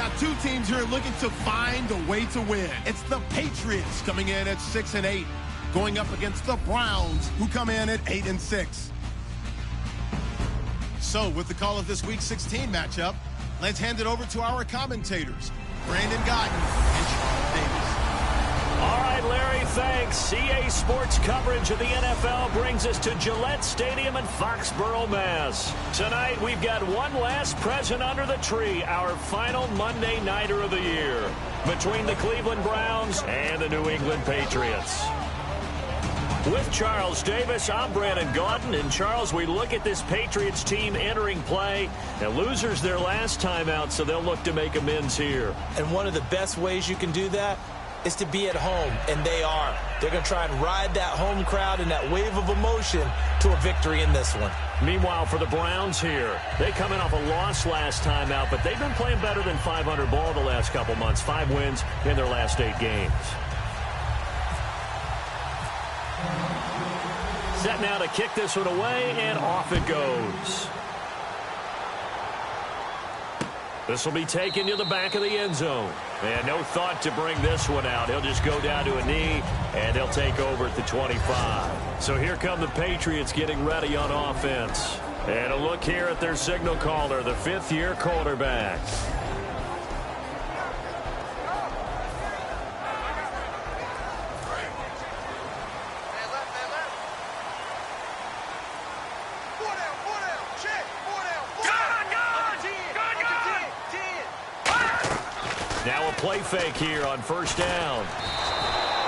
got two teams here looking to find a way to win. It's the Patriots coming in at 6-8, going up against the Browns, who come in at 8-6. So, with the call of this Week 16 matchup, let's hand it over to our commentators, Brandon Godden and Charles Davis. All right, Larry, thanks. CA Sports coverage of the NFL brings us to Gillette Stadium in Foxborough, Mass. Tonight, we've got one last present under the tree, our final Monday Nighter of the year, between the Cleveland Browns and the New England Patriots. With Charles Davis, I'm Brandon Gaudin. And, Charles, we look at this Patriots team entering play, and losers their last time out, so they'll look to make amends here. And one of the best ways you can do that is to be at home, and they are. They're going to try and ride that home crowd and that wave of emotion to a victory in this one. Meanwhile, for the Browns here, they come in off a loss last time out, but they've been playing better than 500 ball the last couple months. 5 wins in their last 8 games. Set now to kick this one away, and off it goes. This will be taken to the back of the end zone. And no thought to bring this one out. He'll just go down to a knee, and they'll take over at the 25. So here come the Patriots getting ready on offense. And a look here at their signal caller, the 5th-year quarterback. Now a play fake here on first down.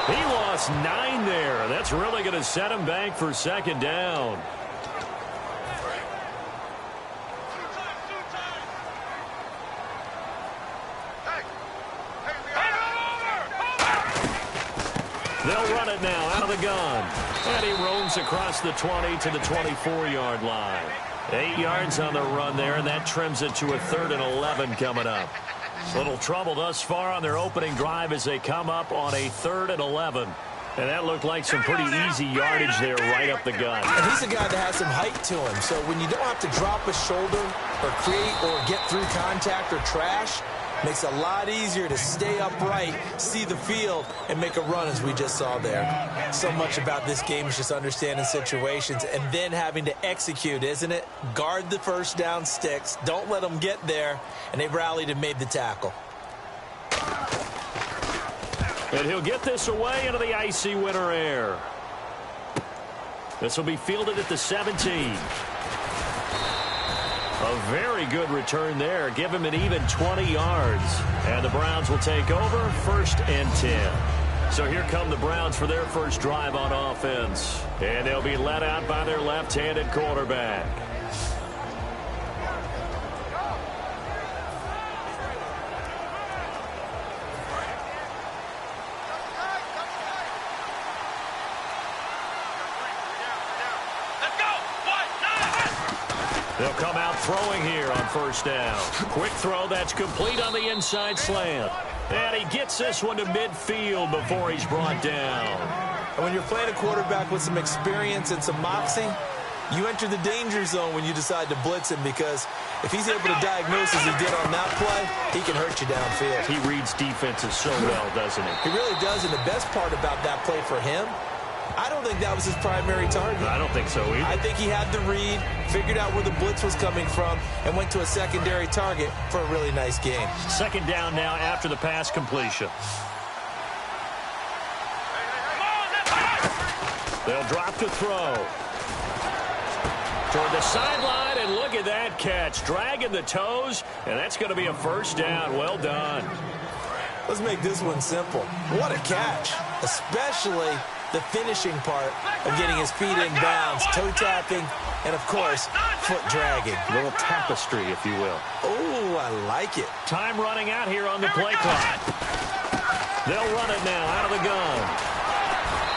He lost 9 there. That's really going to set him back for second down. They'll run it now out of the gun. And he roams across the 20 to the 24-yard line. 8 yards on the run there, and that trims it to a 3rd and 11 coming up. Little trouble thus far on their opening drive as they come up on a 3rd and 11. And that looked like some pretty easy yardage there right up the gut. And he's a guy that has some height to him. So when you don't have to drop a shoulder or create or get through contact or trash, makes it a lot easier to stay upright, see the field, and make a run as we just saw there. So much about this game is just understanding situations and then having to execute, isn't it? Guard the first down sticks. Don't let them get there. And they rallied and made the tackle. And he'll get this away into the icy winter air. This will be fielded at the 17. A very good return there. Give him an even 20 yards. And the Browns will take over 1st and 10. So here come the Browns for their first drive on offense. And they'll be led out by their left-handed quarterback. They'll come out throwing here on first down. Quick throw that's complete on the inside slant. And he gets this one to midfield before he's brought down. And when you're playing a quarterback with some experience and some moxie, you enter the danger zone when you decide to blitz him, because if he's able to diagnose as he did on that play, he can hurt you downfield. He reads defenses so well, doesn't he? He really does, and the best part about that play for him, I don't think that was his primary target. I don't think so either. I think he had the read, figured out where the blitz was coming from, and went to a secondary target for a really nice game. Second down now after the pass completion. They'll drop to throw. Toward the sideline, and look at that catch. Dragging the toes, and that's going to be a first down. Well done. Let's make this one simple. What a catch, especially the finishing part of getting his feet in bounds, toe tapping, and of course, foot dragging. A little tapestry, if you will. Oh, I like it. Time running out here on the play clock. They'll run it now out of the gun.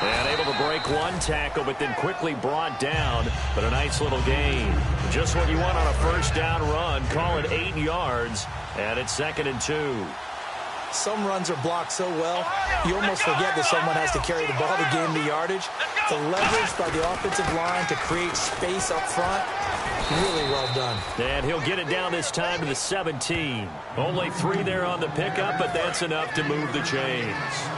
And able to break one tackle, but then quickly brought down. But a nice little gain. Just what you want on a first down run. Call it 8 yards, and it's 2nd and 2. Some runs are blocked so well, you almost forget that someone has to carry the ball to gain the yardage. The leverage by the offensive line to create space up front, Really well done. And he'll get it down this time to the 17. Only 3 there on the pickup, but that's enough to move the chains.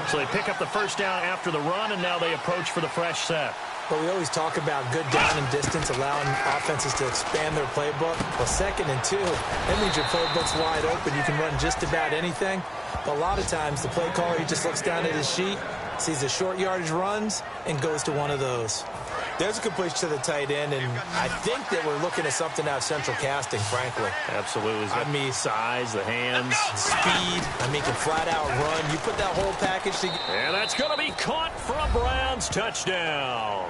So they pick up the first down after the run, and now they approach for the fresh set. Well, we always talk about good down and distance, allowing offenses to expand their playbook. Well, 2nd and 2, that means your playbook's wide open. You can run just about anything. But a lot of times, the play caller, he just looks down at his sheet, sees the short yardage runs, and goes to one of those. There's a completion to the tight end, and I think that we're looking at something out of central casting, frankly. Absolutely. I mean, size, the hands. Speed. I mean, can flat out run. You put that whole package together. And that's going to be caught for a Browns touchdown.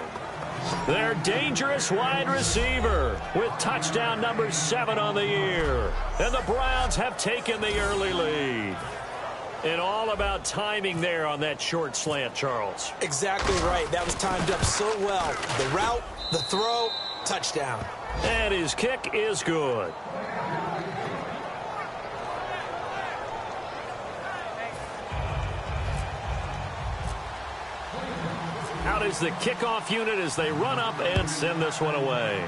Their dangerous wide receiver with touchdown number 7 on the year. And the Browns have taken the early lead. And all about timing there on that short slant, Charles. Exactly right. That was timed up so well. The route, the throw, touchdown. And his kick is good. Out is the kickoff unit as they run up and send this one away.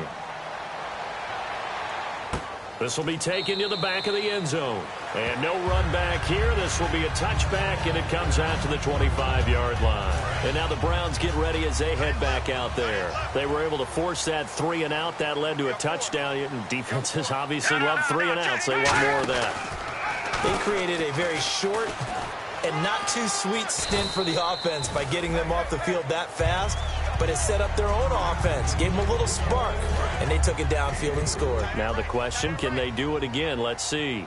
This will be taken to the back of the end zone. And no run back here. This will be a touchback, and it comes out to the 25-yard line. And now the Browns get ready as they head back out there. They were able to force that 3 and out. That led to a touchdown. Defenses obviously love 3 and outs. They want more of that. They created a very short and not too sweet stint for the offense by getting them off the field that fast. But it set up their own offense, gave them a little spark, and they took it downfield and scored. Now the question, can they do it again? Let's see.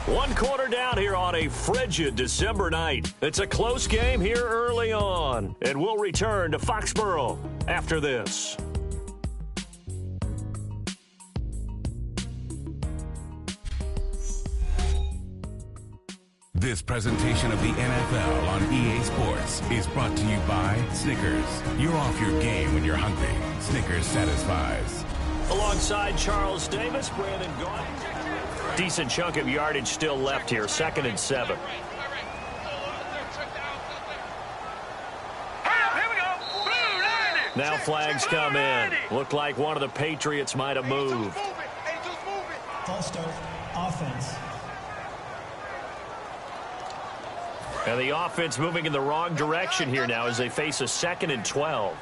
One quarter down here on a frigid December night. It's a close game here early on, and we'll return to Foxborough after this. This presentation of the NFL on EA Sports is brought to you by Snickers. You're off your game when you're hungry. Snickers satisfies. Alongside Charles Davis, Brandon Gaudin. Decent chunk of yardage still left here. 2nd and 7. Now flags come in. Looked like one of the Patriots might have moved. False start, offense. And the offense moving in the wrong direction here now as they face a 2nd and 12.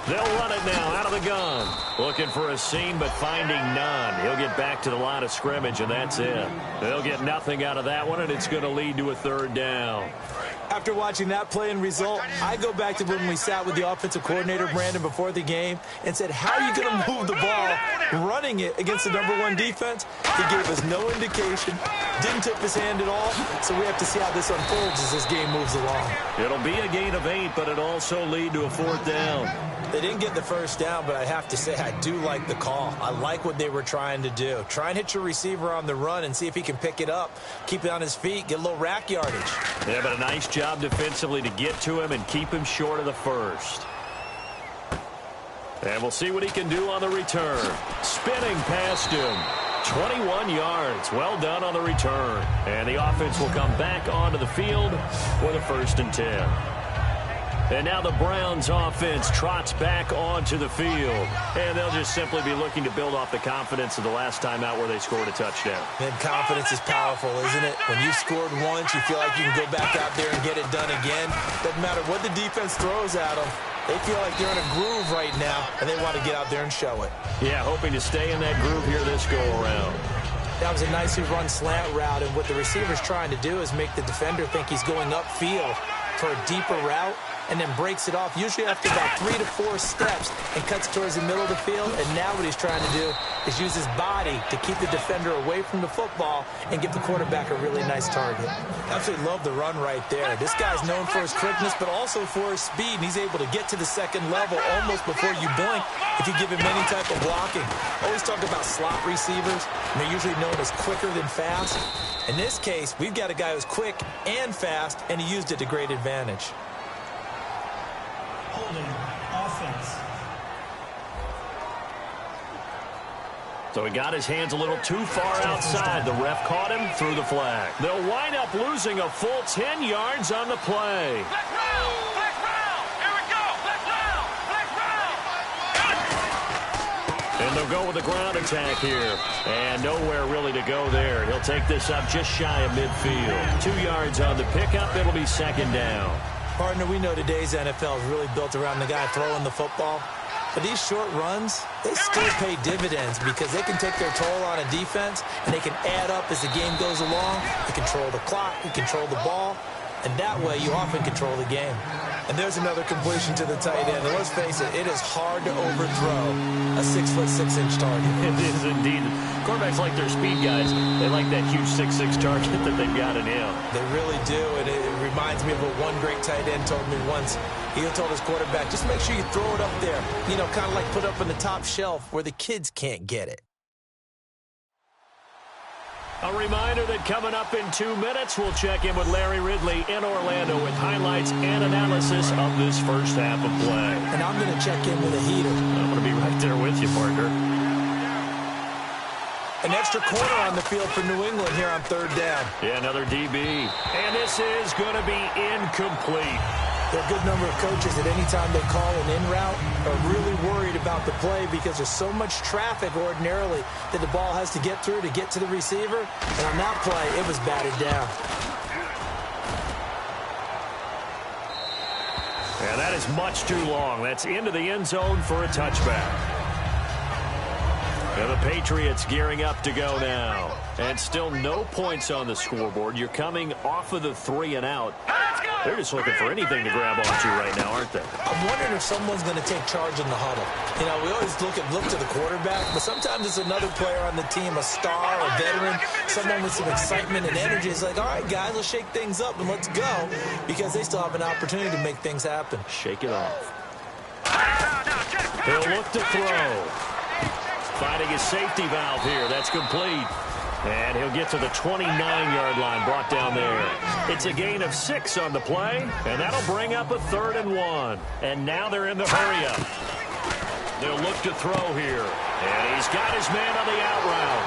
They'll run it now out of the gun. Looking for a seam, but finding none. He'll get back to the line of scrimmage, and that's it. They'll get nothing out of that one, and it's going to lead to a 3rd down. After watching that play and result, I go back to when we sat with the offensive coordinator, Brandon, before the game and said, how are you going to move the ball running it against the #1 defense? He gave us no indication, didn't tip his hand at all, so we have to see how this unfolds as this game moves along. It'll be a gain of 8, but it'll also lead to a 4th down. They didn't get the first down, but I have to say I do like the call. I like what they were trying to do. Try and hit your receiver on the run and see if he can pick it up, keep it on his feet, get a little rack yardage. Yeah, but a nice job defensively to get to him and keep him short of the first. And we'll see what he can do on the return. Spinning past him. 21 yards. Well done on the return. And the offense will come back onto the field for the 1st and 10. And now the Browns offense trots back onto the field. And they'll just simply be looking to build off the confidence of the last time out where they scored a touchdown. And confidence is powerful, isn't it? When you've scored once, you feel like you can go back out there and get it done again. Doesn't matter what the defense throws at them. They feel like they're in a groove right now, and they want to get out there and show it. Yeah, hoping to stay in that groove here this go-around. That was a nicely run slant route, and what the receiver's trying to do is make the defender think he's going upfield for a deeper route, and then breaks it off, usually after about 3 to 4 steps, and cuts towards the middle of the field. And now what he's trying to do is use his body to keep the defender away from the football and give the quarterback a really nice target. Absolutely love the run right there. This guy's known for his quickness, but also for his speed, and he's able to get to the 2nd level almost before you blink if you give him any type of blocking. Always talk about slot receivers, and they're usually known as quicker than fast. In this case, we've got a guy who's quick and fast, and he used it to great advantage. Holding, offense. So he got his hands a little too far outside. The ref caught him, threw the flag. They'll wind up losing a full 10 yards on the play. Black round! Black round! Here we go! Black round! Black round! And they'll go with the ground attack here. And nowhere really to go there. He'll take this up just shy of midfield. 2 yards on the pickup. It'll be second down. Partner, we know today's NFL is really built around the guy throwing the football. But these short runs, they still pay dividends because they can take their toll on a defense and they can add up as the game goes along. They control the clock, they control the ball, and that way you often control the game. And there's another completion to the tight end. And let's face it, it is hard to overthrow a 6'6" target. It is indeed. Quarterbacks like their speed guys. They like that huge 6'6" target that they've got in him. They really do, and it reminds me of what one great tight end told me once. He told his quarterback, just make sure you throw it up there. You know, kind of like put it up on the top shelf where the kids can't get it. A reminder that coming up in 2 minutes, we'll check in with Larry Ridley in Orlando with highlights and analysis of this first half of play. And I'm going to check in with a heater. I'm going to be right there with you, partner. An extra corner on the field for New England here on third down. Yeah, another DB. And this is going to be incomplete. There are a good number of coaches that any time they call an in route are really worried about the play because there's so much traffic ordinarily that the ball has to get through to get to the receiver. And on that play, it was batted down. Yeah, that is much too long. That's into the end zone for a touchback. And the Patriots gearing up to go now. And still no points on the scoreboard. You're coming off of the 3 and out. They're just looking for anything to grab onto right now, aren't they? I'm wondering if someone's going to take charge in the huddle. You know, we always look to the quarterback, but sometimes it's another player on the team, a star, a veteran, someone with some excitement and energy. It's like, all right, guys, let's shake things up and let's go because they still have an opportunity to make things happen. Shake it off. He'll look to throw. Finding his safety valve here. That's complete. And he'll get to the 29-yard line, brought down there. It's a gain of 6 on the play, and that'll bring up a 3rd and 1. And now they're in the hurry-up. They'll look to throw here. And he's got his man on the out route.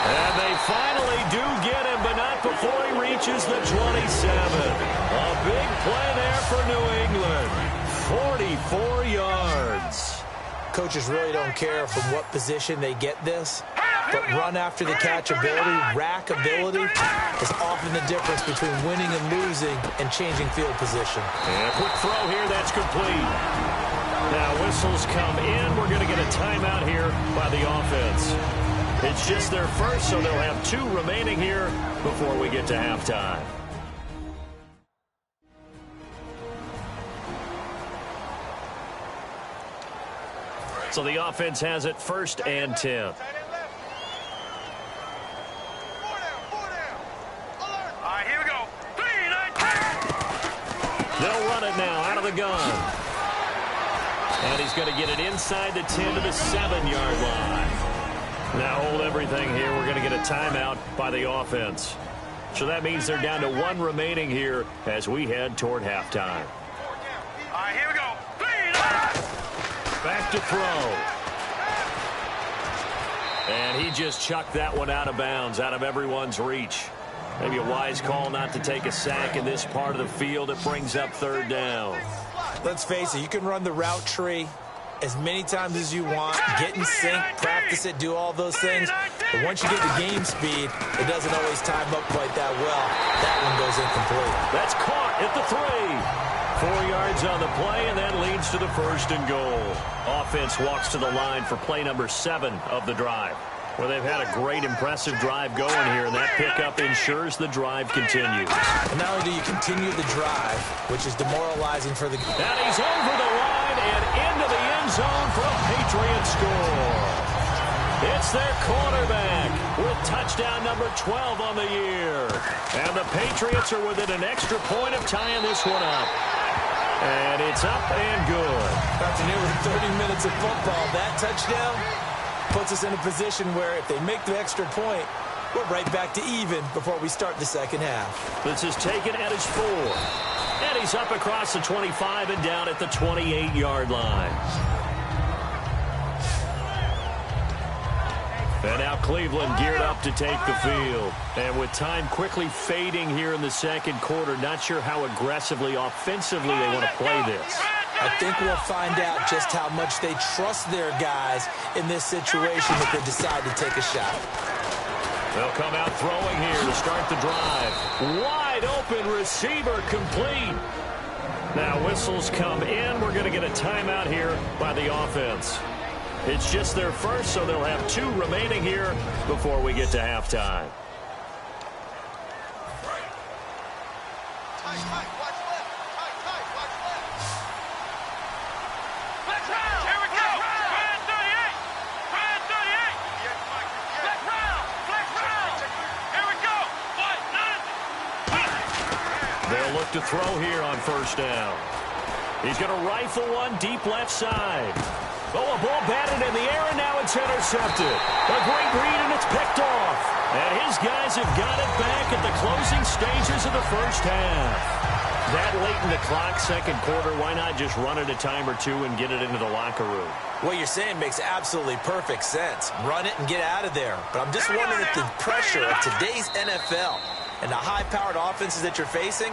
And they finally do get him, but not before he reaches the 27. A big play there for New England. 44 yards. Coaches really don't care from what position they get this. But run after the catch ability, rack ability is often the difference between winning and losing and changing field position. And a quick throw here, that's complete. Now whistles come in. We're going to get a timeout here by the offense. It's just their first, so they'll have 2 remaining here before we get to halftime. So the offense has it 1st and 10. They'll run it now out of the gun. And he's going to get it inside the 10 to the 7-yard line. Now hold everything here. We're going to get a timeout by the offense. So that means they're down to 1 remaining here as we head toward halftime. All right, here we go. Back to throw. And he just chucked that one out of bounds, out of everyone's reach. Maybe a wise call not to take a sack in this part of the field. It brings up 3rd down. Let's face it, you can run the route tree as many times as you want, get in sync, practice it, do all those things. But once you get the game speed, it doesn't always time up quite that well. That one goes incomplete. That's caught at the 3. 4 yards on the play, and that leads to the 1st and goal. Offense walks to the line for play number 7 of the drive. Well, they've had a great, impressive drive going here, and that pickup ensures the drive continues. And not only do you continue the drive, which is demoralizing for the... And he's over the line and into the end zone for a Patriot score. It's their quarterback with touchdown number 12 on the year. And the Patriots are within an extra point of tying this one up. And it's up and good. After nearly 30 minutes of football, that touchdown puts us in a position where if they make the extra point, we're right back to even before we start the second half. This is taken at his 4. And he's up across the 25 and down at the 28-yard line. And now Cleveland geared up to take the field. And with time quickly fading here in the second quarter, not sure how aggressively, offensively they want to play this. I think we'll find out just how much they trust their guys in this situation if they decide to take a shot. They'll come out throwing here to start the drive. Wide open receiver complete. Now whistles come in. We're going to get a timeout here by the offense. It's just their first, so they'll have 2 remaining here before we get to halftime. They'll look to throw here on first down. He's going to rifle one deep left side. Oh, a ball batted in the air, and now it's intercepted. A great read, and it's picked off. And his guys have got it back at the closing stages of the first half. That late in the clock, second quarter, why not just run it a time or two and get it into the locker room? What you're saying makes absolutely perfect sense. Run it and get out of there. But I'm just wondering if the pressure of today's NFL and the high-powered offenses that you're facing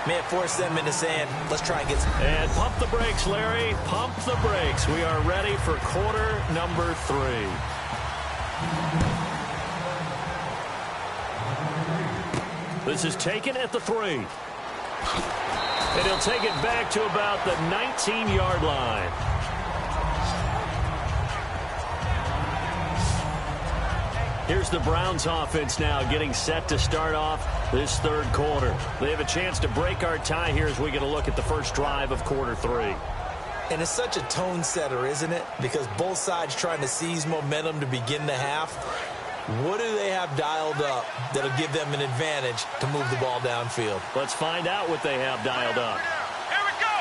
may have forced them into saying, let's try and get some. And pump the brakes, Larry. Pump the brakes. We are ready for quarter number 3. This is taken at the 3. And he'll take it back to about the 19-yard line. Here's the Browns offense now getting set to start off this third quarter. They have a chance to break our tie here as we get a look at the first drive of quarter 3. And it's such a tone setter, isn't it? Because both sides trying to seize momentum to begin the half. What do they have dialed up that'll give them an advantage to move the ball downfield? Let's find out what they have dialed up. Here we go.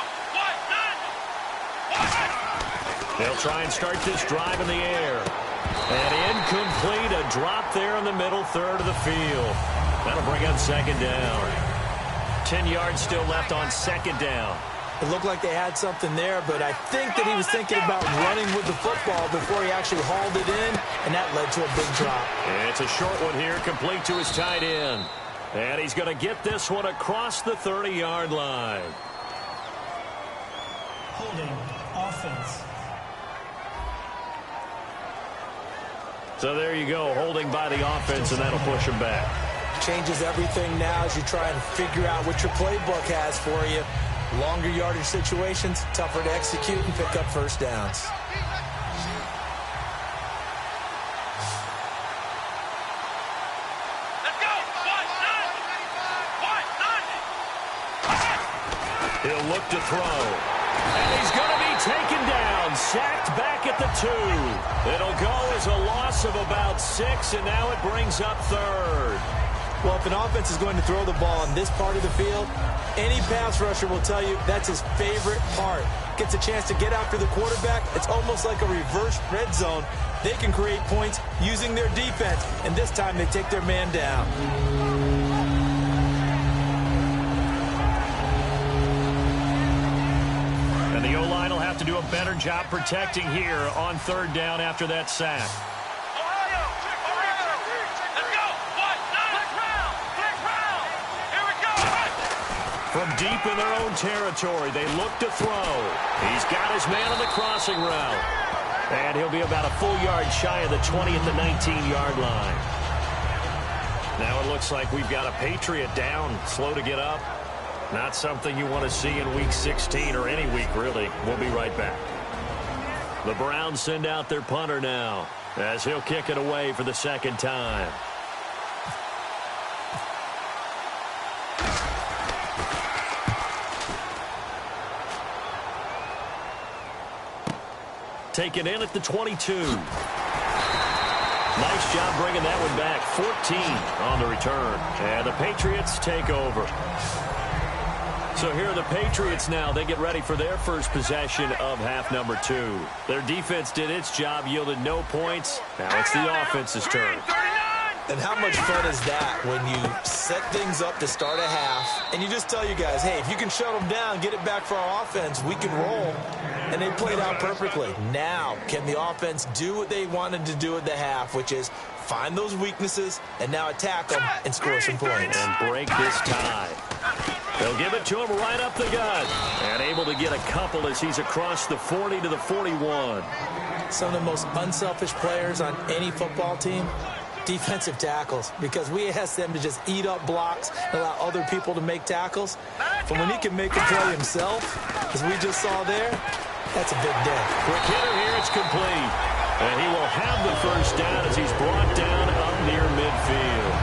They'll try and start this drive in the air. And incomplete, a drop there in the middle third of the field. That'll bring up second down. 10 yards still left on second down. It looked like they had something there, but I think that he was thinking about running with the football before he actually hauled it in, and that led to a big drop. And it's a short one here, complete to his tight end. And he's going to get this one across the 30-yard line. Holding offense. So there you go, holding by the offense, and that'll push him back. Changes everything now as you try and figure out what your playbook has for you. Longer yardage situations, tougher to execute and pick up first downs. Let's go. He'll look to throw. And he's going to be taken down, sacked back at the 2. It'll go as a loss of about 6, and now it brings up third. Well, if an offense is going to throw the ball in this part of the field, any pass rusher will tell you that's his favorite part. Gets a chance to get after the quarterback. It's almost like a reverse red zone. They can create points using their defense, and this time they take their man down. And the O-line will have to do a better job protecting here on third down after that sack. From deep in their own territory, they look to throw. He's got his man on the crossing route. And he'll be about a full yard shy of the 20 at the 19-yard line. Now it looks like we've got a Patriot down, slow to get up. Not something you want to see in Week 16 or any week, really. We'll be right back. The Browns send out their punter now as he'll kick it away for the second time. Taken in at the 22. Nice job bringing that one back. 14 on the return. And the Patriots take over. So here are the Patriots now. They get ready for their first possession of half number 2. Their defense did its job, yielded no points. Now it's the offense's turn. And how much fun is that when you set things up to start a half and you just tell you guys, hey, if you can shut them down, get it back for our offense, we can roll. And they played out perfectly. Now, can the offense do what they wanted to do at the half, which is find those weaknesses and now attack them and score some points. And break this tie. They'll give it to him right up the gut. And able to get a couple as he's across the 40 to the 41. Some of the most unselfish players on any football team, defensive tackles, because we ask them to just eat up blocks and allow other people to make tackles. But when he can make a play himself, as we just saw there, that's a big day. Quick hitter here, it's complete. And he will have the first down as he's brought down up near midfield.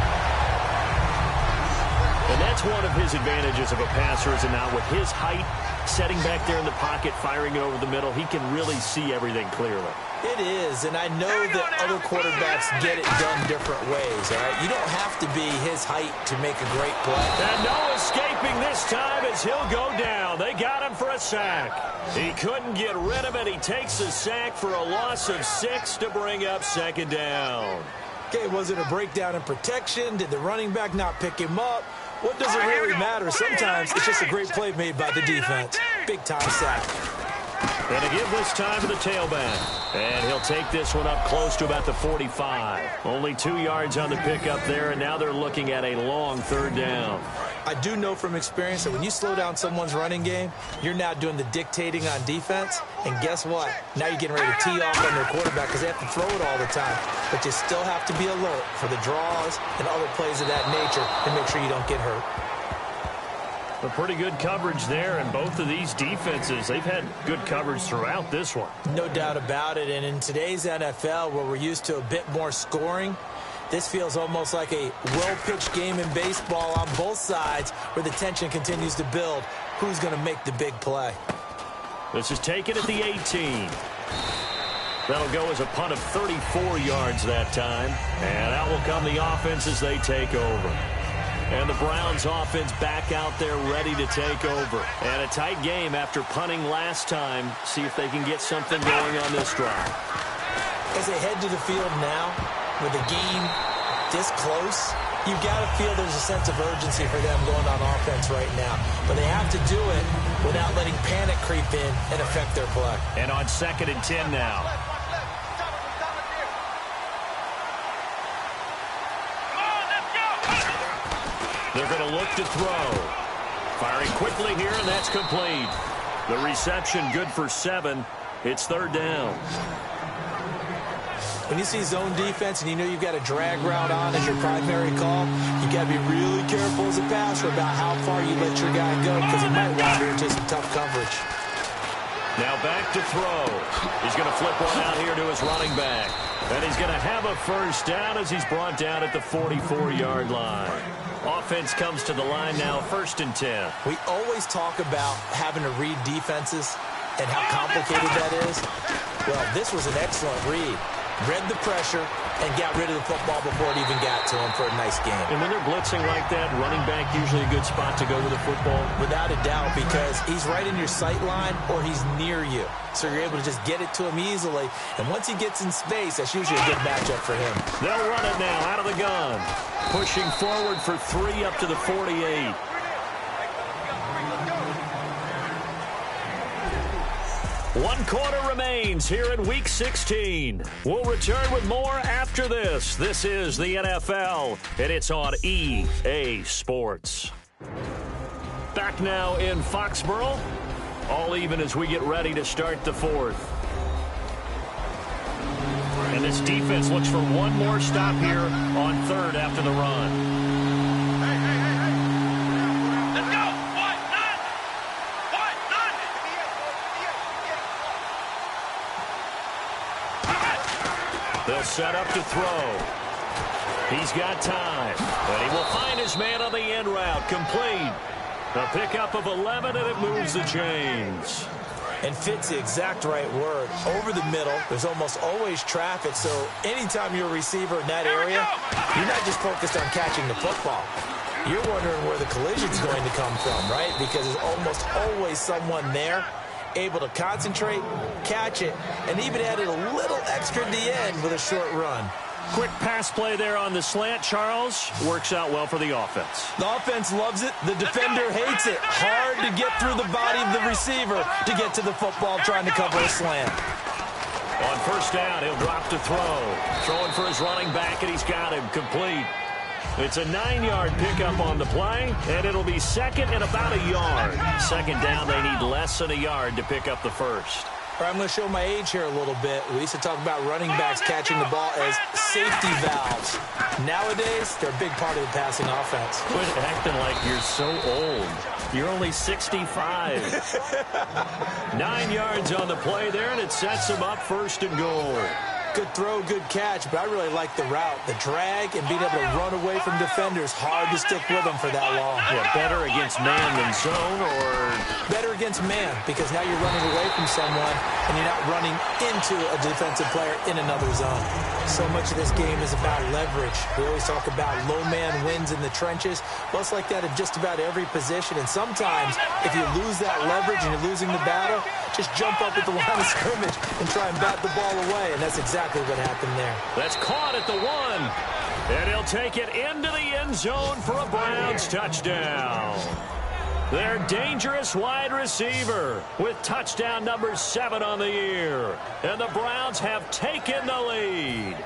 And that's one of his advantages of a passer, is now with his height, setting back there in the pocket, firing it over the middle, he can really see everything clearly. It is, and I know that other quarterbacks get it done different ways, all right? You don't have to be his height to make a great play. And no escaping this time as he'll go down. They got him for a sack. He couldn't get rid of it. He takes a sack for a loss of 6 to bring up second down. Okay, was it a breakdown in protection? Did the running back not pick him up? What does it really matter? Sometimes it's just a great play made by the defense. Big-time sack. And to give this time to the tailback. And he'll take this one up close to about the 45. Only 2 yards on the pickup there, and now they're looking at a long third down. I do know from experience that when you slow down someone's running game, you're now doing the dictating on defense. And guess what? Now you're getting ready to tee off on their quarterback because they have to throw it all the time. But you still have to be alert for the draws and other plays of that nature and make sure you don't get hurt. A pretty good coverage there, and both of these defenses, they've had good coverage throughout this one. No doubt about it, and in today's NFL, where we're used to a bit more scoring, this feels almost like a well-pitched game in baseball on both sides where the tension continues to build. Who's going to make the big play? This is taken at the 18. That'll go as a punt of 34 yards that time, and out will come the offense as they take over. And the Browns offense back out there ready to take over. And a tight game after punting last time. See if they can get something going on this drive. As they head to the field now, with the game this close, you've got to feel there's a sense of urgency for them going on offense right now. But they have to do it without letting panic creep in and affect their play. And on 2nd and 10 now. They're going to look to throw. Firing quickly here, and that's complete. The reception good for 7. It's third down. When you see zone defense and you know you've got a drag route on as your primary call, you got to be really careful as a passer about how far you let your guy go because he might wander into some tough coverage. Now back to throw. He's going to flip one out here to his running back. And he's going to have a first down as he's brought down at the 44-yard line. Offense comes to the line now, 1st and 10. We always talk about having to read defenses and how complicated that is. Well, this was an excellent read. Read the pressure and got rid of the football before it even got to him for a nice game. And when they're blitzing like that, running back usually a good spot to go with the football? Without a doubt, because he's right in your sight line or he's near you. So you're able to just get it to him easily. And once he gets in space, that's usually a good matchup for him. They'll run it now out of the gun. Pushing forward for 3 up to the 48. One quarter remains here in Week 16. We'll return with more after this. This is the NFL, and it's on EA Sports. Back now in Foxborough. All even as we get ready to start the 4th. And this defense looks for one more stop here on 3rd after the run. They'll set up to throw. He's got time. And he will find his man on the end route. Complete. A pickup of 11, and it moves the chains. And fits the exact right word. Over the middle, there's almost always traffic, so anytime you're a receiver in that area, you're not just focused on catching the football. You're wondering where the collision's going to come from, right? Because there's almost always someone there able to concentrate, catch it, and even added a little extra at the end with a short run. Quick pass play there on the slant, Charles. Works out well for the offense. The offense loves it. The defender hates it. Hard to get through the body of the receiver to get to the football trying to cover a slant. On first down, he'll drop to throw. Throwing for his running back, and he's got him complete. It's a 9-yard pickup on the play, and it'll be second and about a yard. Second down, they need less than a yard to pick up the first. All right, I'm going to show my age here a little bit. We used to talk about running backs catching the ball as safety valves. Nowadays, they're a big part of the passing offense. Quit acting like you're so old. You're only 65. 9 yards on the play there, and it sets him up first and goal. Good throw, good catch, but I really like the route. The drag and being able to run away from defenders, hard to stick with them for that long. Yeah, better against man than zone, or? Better against man, because now you're running away from someone and you're not running into a defensive player in another zone. So much of this game is about leverage. We always talk about low man wins in the trenches. Well, it's like that in just about every position, and sometimes if you lose that leverage and you're losing the battle, just jump up at the line of scrimmage and try and bat the ball away, and that's exactly what happened there. That's caught at the 1. And he'll take it into the end zone for a Browns touchdown. Their dangerous wide receiver with touchdown number 7 on the year. And the Browns have taken the lead.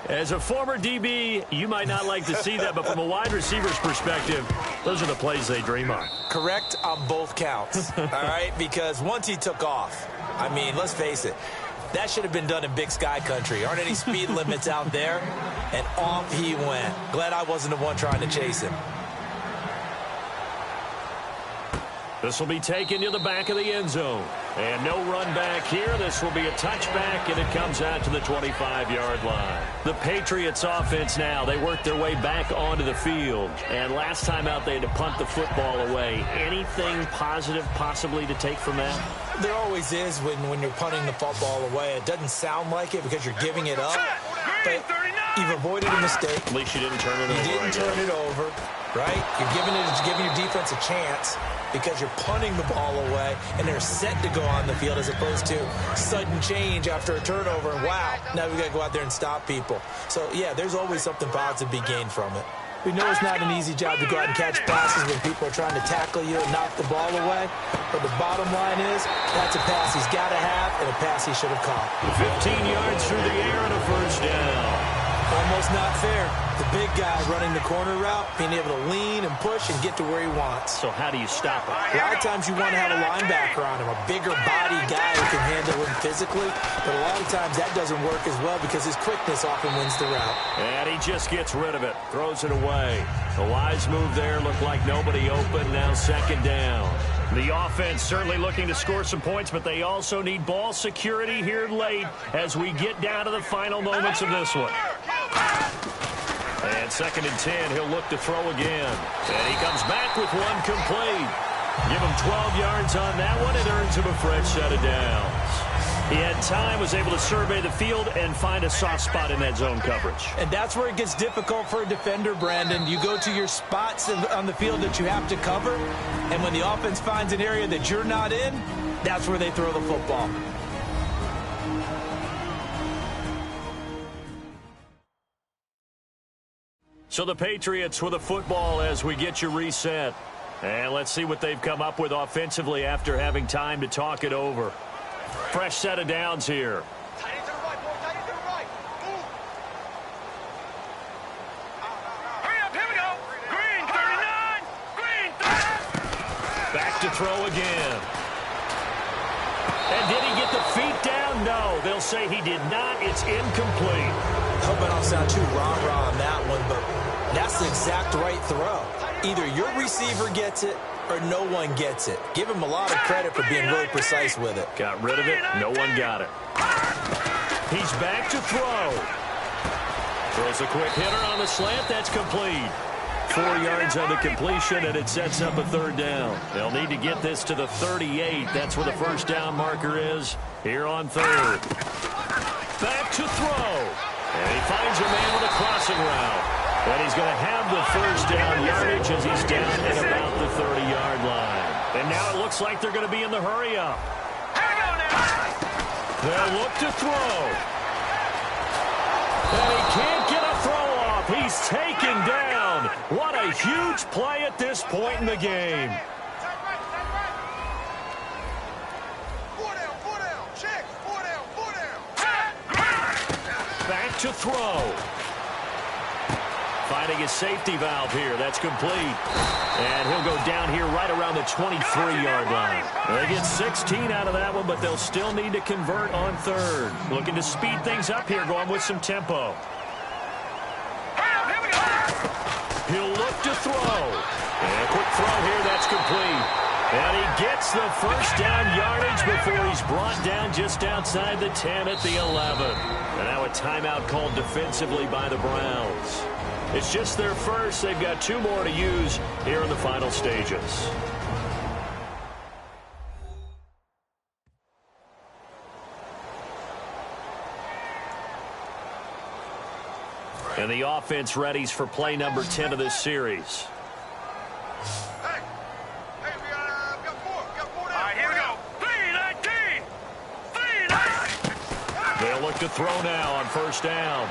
As a former DB, you might not like to see that, but from a wide receiver's perspective, those are the plays they dream of. Correct on both counts, all right? Because once he took off, I mean, let's face it, that should have been done in Big Sky country. Aren't any speed limits out there? And off he went. Glad I wasn't the one trying to chase him. This will be taken to the back of the end zone. And no run back here. This will be a touchback, and it comes out to the 25-yard line. The Patriots offense now, they work their way back onto the field. And last time out, they had to punt the football away. Anything positive possibly to take from that? There always is when you're punting the football away. It doesn't sound like it because you're giving it up. But you've avoided a mistake. At least you didn't turn it over. You didn't turn it over, right? You're giving your defense a chance because you're punting the ball away, and they're set to go on the field as opposed to sudden change after a turnover. And wow, now we got to go out there and stop people. So, yeah, there's always something positive to be gained from it. We know it's not an easy job to go out and catch passes when people are trying to tackle you and knock the ball away. But the bottom line is that's a pass he's got to have and a pass he should have caught. 15 yards through the air and a first down. Almost not fair. The big guy running the corner route, being able to lean and push and get to where he wants. So how do you stop him? A lot of times you want to have a linebacker on him, a bigger body guy who can handle him physically. But a lot of times that doesn't work as well because his quickness often wins the route. And he just gets rid of it, throws it away. The wise move there, looked like nobody open, now second down. The offense certainly looking to score some points, but they also need ball security here late as we get down to the final moments of this one. And second and 10, he'll look to throw again. And he comes back with one complete. Give him 12 yards on that one. It earns him a fresh set of downs. He had time, was able to survey the field and find a soft spot in that zone coverage. And that's where it gets difficult for a defender, Brandon. You go to your spots on the field that you have to cover, and when the offense finds an area that you're not in, that's where they throw the football. So the Patriots with a football as we get you reset. And let's see what they've come up with offensively after having time to talk it over. Fresh set of downs here. Tight end to the right, boy. Tight end to the right. Move. Hurry up. Here we go. Green, 39. Green, 30. Back to throw again. And did he get the feet down? No. They'll say he did not. It's incomplete. I hope I don't sound too rah-rah on that one, but that's the exact right throw. Either your receiver gets it or no one gets it. Give him a lot of credit for being really precise with it. Got rid of it. No one got it. He's back to throw. Throws a quick hitter on the slant. That's complete. 4 yards on the completion, and it sets up a third down. They'll need to get this to the 38. That's where the first down marker is here on third. Back to throw. And he finds a man with a crossing route. And he's going to have the first down yardage as he's down at about the 30-yard line. And now it looks like they're going to be in the hurry-up. Here we go now. They'll look to throw. And he can't get a throw off. He's taken down. What a huge play at this point in the game. Back to throw. Finding his safety valve here. That's complete. And he'll go down here right around the 23-yard line. They get 16 out of that one, but they'll still need to convert on third. Looking to speed things up here, going with some tempo. He'll look to throw. And a quick throw here. That's complete. And he gets the first down yardage before he's brought down just outside the 10 at the 11. And now a timeout called defensively by the Browns. It's just their first. They've got 2 more to use here in the final stages. And the offense readies for play number 10 of this series. We got 4. All right, here we go. 3-19. They'll look to throw now on first down.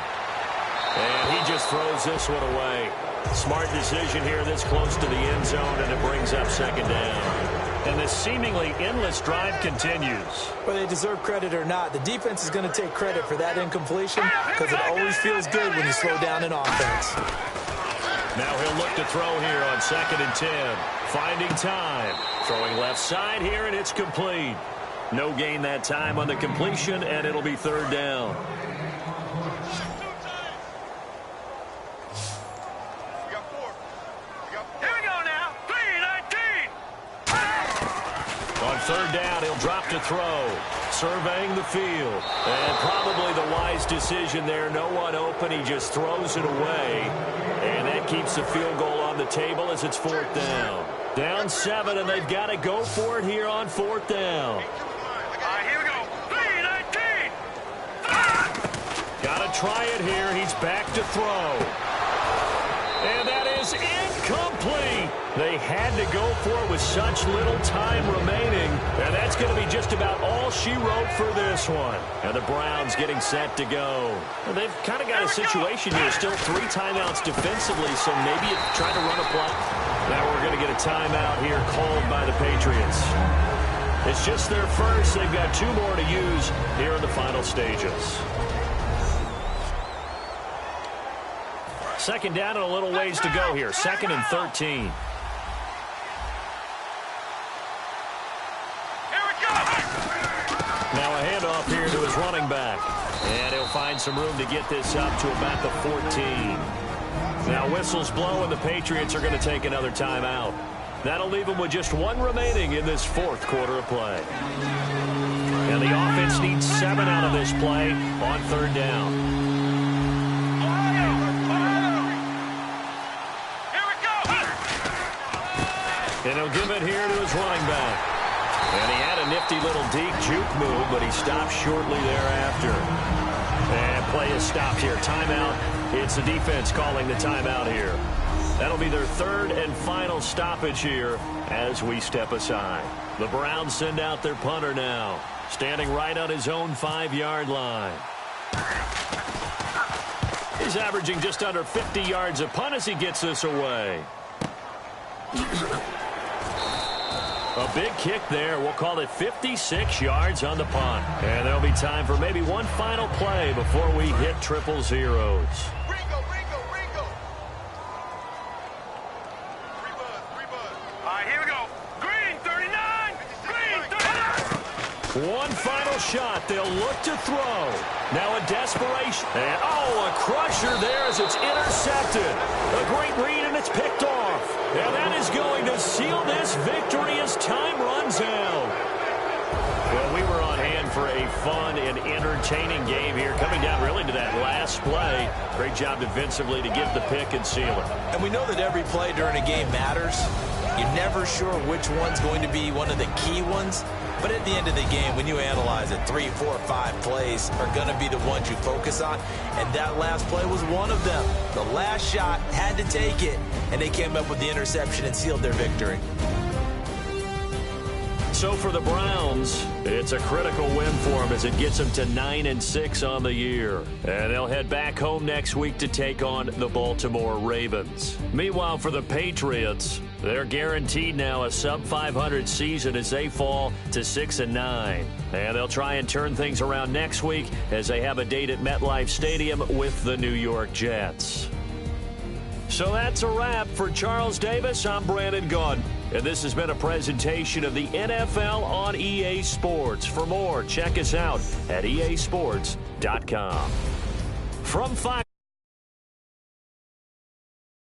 And he just throws this one away. Smart decision here this close to the end zone, and it brings up second down. And this seemingly endless drive continues. Whether they deserve credit or not, the defense is going to take credit for that incompletion because it always feels good when you slow down an offense. Now he'll look to throw here on 2nd and 10. Finding time. Throwing left side here, and it's complete. No gain that time on the completion, and it'll be third down. Third down, he'll drop to throw. Surveying the field. And probably the wise decision there. No one open. He just throws it away. And that keeps the field goal on the table as it's 4th down. Down 7, and they've got to go for it here on 4th down. All right, here we go. 3-19. Got to try it here. He's back to throw. And that is incomplete. They had to go for it with such little time remaining. And that's going to be just about all she wrote for this one. And the Browns getting set to go. And they've kind of got a situation here. Still 3 timeouts defensively, so maybe you try to run a play. Now we're going to get a timeout here called by the Patriots. It's just their first. They've got 2 more to use here in the final stages. Second down and a little ways to go here. 2nd and 13. Now a handoff here to his running back. And he'll find some room to get this up to about the 14. Now whistles blow, and the Patriots are going to take another timeout. That'll leave them with just 1 remaining in this 4th quarter of play. And the offense needs 7 out of this play on third down. And he'll give it here to his running back. And he had a nifty little deep juke move, but he stopped shortly thereafter. And play is stopped here. Timeout. It's the defense calling the timeout here. That'll be their 3rd and final stoppage here as we step aside. The Browns send out their punter now, standing right on his own 5-yard line. He's averaging just under 50 yards a punt as he gets this away. A big kick there. We'll call it 56 yards on the punt. And there'll be time for maybe one final play before we hit triple zeros. Ringo. Three buzz. All right, here we go. Green 39. Green 39. One final shot. They'll look to throw. Now a desperation. And, a crusher there as it's intercepted. A great read, and it's picked off. And that is going to seal this victory as time runs out. Well, we were on hand for a fun and entertaining game here, coming down really to that last play. Great job defensively to get the pick and seal it. And we know that every play during a game matters. You're never sure which one's going to be one of the key ones. But at the end of the game, when you analyze it, 3, 4, 5 plays are going to be the ones you focus on. And that last play was one of them. The last shot had to take it, and they came up with the interception and sealed their victory. So for the Browns, it's a critical win for them as it gets them to 9-6 on the year. And they'll head back home next week to take on the Baltimore Ravens. Meanwhile, for the Patriots, they're guaranteed now a sub-500 season as they fall to 6-9. And they'll try and turn things around next week as they have a date at MetLife Stadium with the New York Jets. So that's a wrap. For Charles Davis, I'm Brandon Gaudin. And this has been a presentation of the NFL on EA Sports. For more, check us out at easports.com. From Fox.